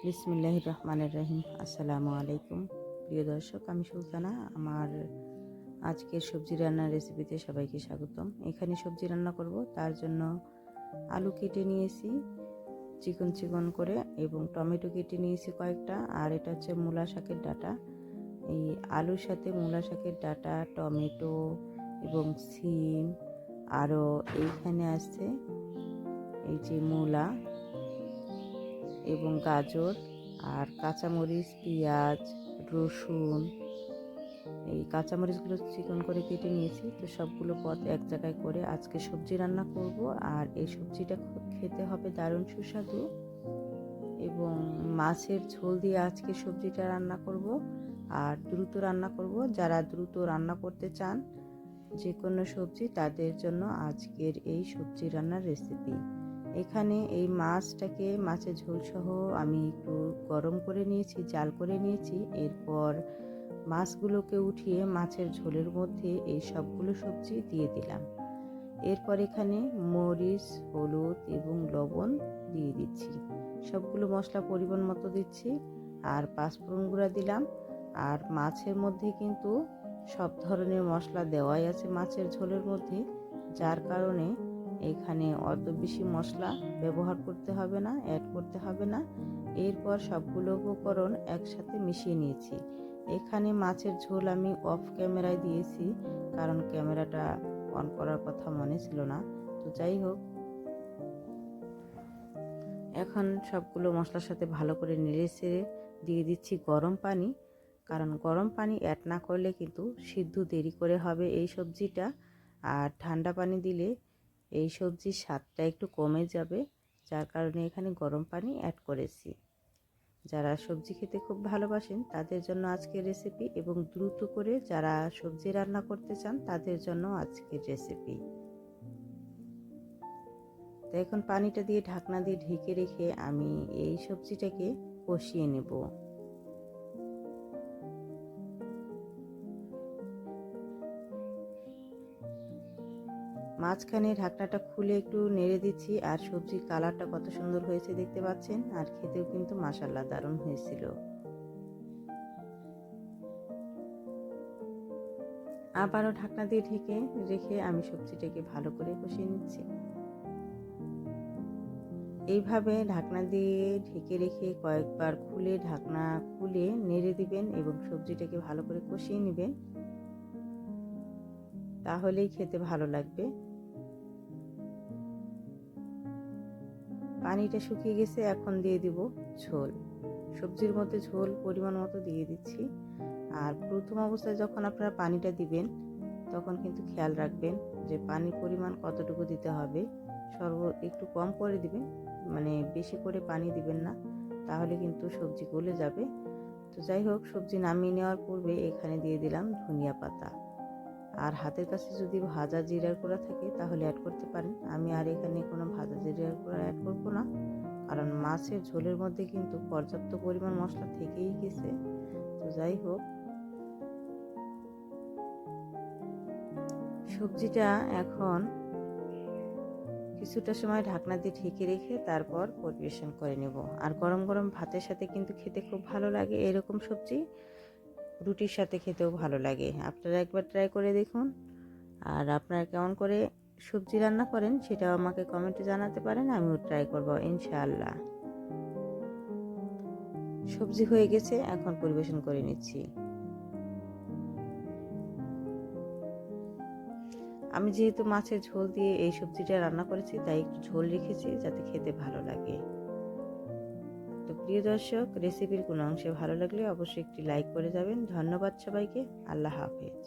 বিসমিল্লাহির রহমানির রহিম। আসসালামু আলাইকুম প্রিয় দর্শক, আমি সুলতানা। আমার আজকের সবজি রান্নার রেসিপিতে সবাইকে স্বাগতম। এখানে সবজি রান্না করব, তার জন্য আলু কেটে নিয়েছি চিকন চিকন করে এবং টমেটো কেটে নিয়েছি কয়েকটা, আর এটা হচ্ছে মূলা শাকের ডাঁটা। এই আলুর সাথে মূলা শাকের ডাঁটা, টমেটো এবং সিম, আরও এইখানে আছে এই যে মূলা এবং গাজর আর কাঁচামরিচ, পেঁয়াজ, রসুন। এই কাঁচামরিচগুলো চিকন করে কেটে নিয়েছি। তো সবগুলো পদ এক জায়গায় করে আজকে সবজি রান্না করব, আর এই সবজিটা খেতে হবে দারুণ সুস্বাদু। এবং মাছের ঝোল দিয়ে আজকে সবজিটা রান্না করব, আর দ্রুত রান্না করব। যারা দ্রুত রান্না করতে চান যে কোনো সবজি, তাদের জন্য আজকের এই সবজি রান্নার রেসিপি। এখানে এই মাছের ঝোল সহ আমি একটু গরম করে নিয়েছি, জাল করে নিয়েছি। এরপর মাছগুলোকে উঠিয়ে মাছের ঝোলের মধ্যে এই সবগুলো সবজি দিয়ে দিলাম। এরপর এখানে মরিচ, হলুদ এবং লবণ দিয়ে দিচ্ছি। সবগুলো মশলা পরিমাণ মতো দিচ্ছি, আর পাঁচফোড়ন গুঁড়া দিলাম। আর মাছের মধ্যে কিন্তু সব ধরনের মশলা দেওয়াই আছে মাছের ঝোলের মধ্যে, যার কারণে এখানে অত বেশি মশলা ব্যবহার করতে হবে না, অ্যাড করতে হবে না। এরপর সবগুলো উপকরণ একসাথে মিশিয়ে নিয়েছি। এখানে মাছের ঝোল আমি অফ ক্যামেরায় দিয়েছি, কারণ ক্যামেরাটা অন করার কথা মনে ছিল না। তো যাই হোক, এখন সবগুলো মশলার সাথে ভালো করে নেড়ে চেড়ে দিয়ে দিচ্ছি গরম পানি, কারণ গরম পানি অ্যাড না করলে কিন্তু সিদ্ধ দেরি করে হবে এই সবজিটা। আর ঠান্ডা পানি দিলে এই সবজির স্বাদটা একটু কমে যাবে, যার কারণে এখানে গরম পানি অ্যাড করেছি। যারা সবজি খেতে খুব ভালোবাসেন তাদের জন্য আজকের রেসিপি, এবং দ্রুত করে যারা সবজি রান্না করতে চান তাদের জন্য আজকের রেসিপি। তো এখন পানিটা দিয়ে ঢাকনা দিয়ে ঢেকে রেখে আমি এই সবজিটাকে কষিয়ে নেব। মাঝখানে ঢাকনাটা খুলে একটু নেড়ে দিচ্ছি, আর সবজির কালারটা কত সুন্দর হয়েছে দেখতে পাচ্ছেন, আর খেতেও কিন্তু মাশাআল্লাহ দারুণ হয়েছিল। আবারও ঢাকনা দিয়ে ঢেকে রেখে আমি সবজিটাকে ভালো করে কষিয়ে নিচ্ছি। এইভাবে ঢাকনা দিয়ে ঢেকে রেখে কয়েকবার ঢাকনা খুলে নেড়ে দিবেন এবং সবজিটাকে ভালো করে কষিয়ে নেবেন, তাহলেই খেতে ভালো লাগবে। পানিটা শুকিয়ে গেছে, এখন দিয়ে দিব ঝোল। সবজির মধ্যে ঝোল পরিমাণ মতো দিয়ে দিচ্ছি। আর প্রথম অবস্থায় যখন আপনারা পানিটা দিবেন, তখন কিন্তু খেয়াল রাখবেন যে পানির পরিমাণ কতটুকু দিতে হবে। একটু কম করে দিবেন, মানে বেশি করে পানি দিবেন না, তাহলে কিন্তু সবজি গলে যাবে। তো যাই হোক, সবজি নামিয়ে নেওয়ার পূর্বে এখানে দিয়ে দিলাম ধনিয়া পাতা। আর হাতের কাছে যদি ভাজা জিরার গুঁড়া থাকে তাহলে অ্যাড করতে পারেন। আমি আর এখানে কোনো ভাজা জিরার গুঁড়া অ্যাড করব না, কারণ মাছের ঝোলের মধ্যে কিন্তু পর্যাপ্ত পরিমাণ মশলা থেকেই গেছে। তো যাই হোক, সবজিটা এখন কিছুটা সময় ঢাকনা দিয়ে ঢেকে রেখে তারপর পরিবেশন করে নেব। আর গরম গরম ভাতের সাথে কিন্তু খেতে খুব ভালো লাগে এরকম সবজি, রুটির সাথে খেতেও ভালো লাগে। আপনারা একবার ট্রাই করে দেখুন। আর আপনারা কেমন করে সবজি রান্না করেন সেটাও আমাকে কমেন্টে জানাতে পারেন, আমিও ট্রাই করব ইনশাআল্লাহ। সবজি হয়ে গেছে, এখন পরিবেশন করে নিচ্ছি। আমি যেহেতু মাছের ঝোল দিয়ে এই সবজিটা রান্না করেছি, তাই একটু ঝোল রেখেছি যাতে খেতে ভালো লাগে। তো প্রিয় দর্শক, রেসিপির কোনো অংশে ভালো লাগলে অবশ্যই একটি লাইক করে যাবেন। ধন্যবাদ সবাইকে। আল্লাহ হাফেজ।